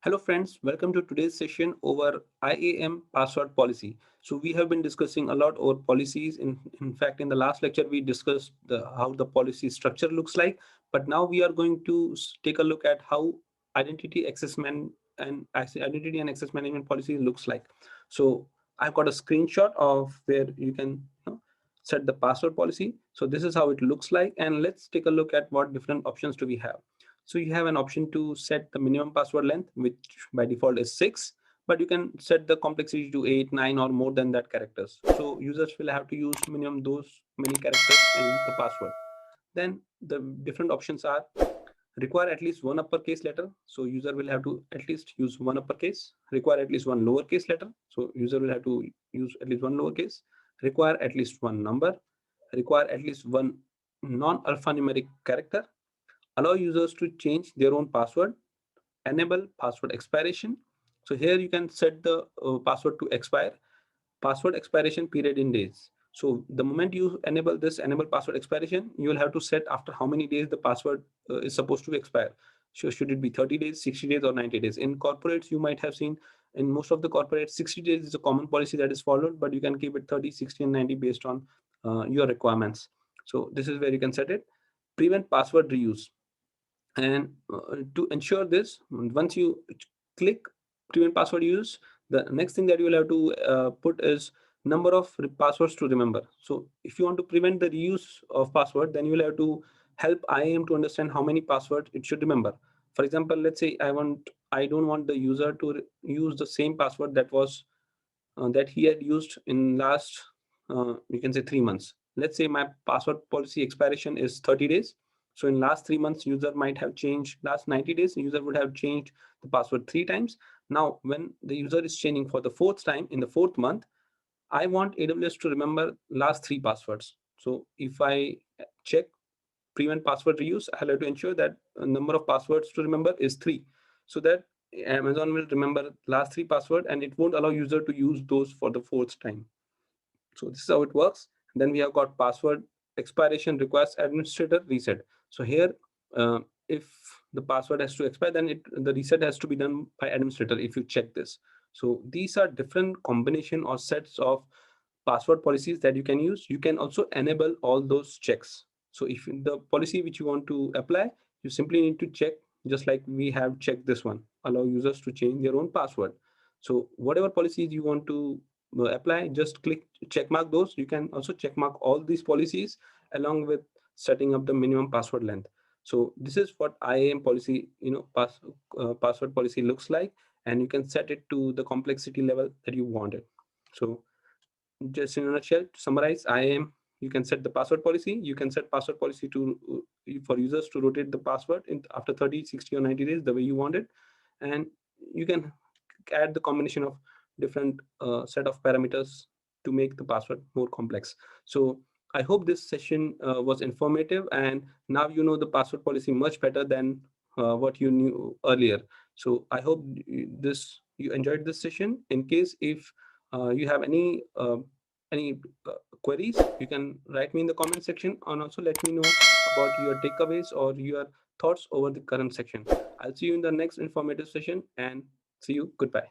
Hello friends, welcome to today's session over IAM password policy. So we have been discussing a lot over policies. In fact, in the last lecture, we discussed how the policy structure looks like, but now we are going to take a look at how identity and access management policy looks like. So I've got a screenshot of where you can set the password policy. So this is how it looks like. And let's take a look at what different options do we have. So you have an option to set the minimum password length, which by default is 6, but you can set the complexity to 8, 9, or more than that characters. So users will have to use minimum those many characters in the password. Then the different options are require at least one uppercase letter. So user will have to at least use one uppercase. Require at least one lowercase letter. So user will have to use at least one lowercase. Require at least one number. Require at least one non-alphanumeric character. Allow users to change their own password. Enable password expiration. So here you can set the password to expire. Password expiration period in days. So the moment you enable password expiration, you will have to set after how many days the password is supposed to expire. So should it be 30 days, 60 days, or 90 days? In corporates, you might have seen in most of the corporates, 60 days is a common policy that is followed, but you can keep it 30, 60, and 90 based on your requirements. So this is where you can set it. Prevent password reuse. And to ensure this, once you click prevent password use, the next thing that you will have to put is number of passwords to remember. So if you want to prevent the reuse of password, then you will have to help IAM to understand how many passwords it should remember. For example, let's say I don't want the user to use the same password that he had used in last you can say 3 months. Let's say my password policy expiration is 30 days. So in last 3 months, user might have changed. Last 90 days, user would have changed the password 3 times. Now when the user is changing for the fourth time in the fourth month, I want AWS to remember last 3 passwords. So if I check prevent password reuse, I'll have to ensure that a number of passwords to remember is 3, so that Amazon will remember last 3 password and it won't allow user to use those for the fourth time. So this is how it works. Then we have got password expiration requires administrator reset. So here, if the password has to expire, then the reset has to be done by administrator if you check this. So these are different combination or sets of password policies that you can use. You can also enable all those checks. So if the policy which you want to apply, you simply need to check, just like we have checked this one, allow users to change their own password. So whatever policies you want to apply, just click check mark those. You can also check mark all these policies along with setting up the minimum password length. So this is what IAM policy, password policy looks like, and you can set it to the complexity level that you want it. So just in a nutshell, to summarize, IAM, you can set the password policy. You can set password policy to for users to rotate the password after 30, 60, or 90 days the way you want it, and you can add the combination of different set of parameters to make the password more complex. So I hope this session was informative, and now you know the password policy much better than what you knew earlier. So I hope you enjoyed this session. In case if you have any queries, you can write me in the comment section, and also let me know about your takeaways or your thoughts over the current section. I'll see you in the next informative session, and see you. Goodbye.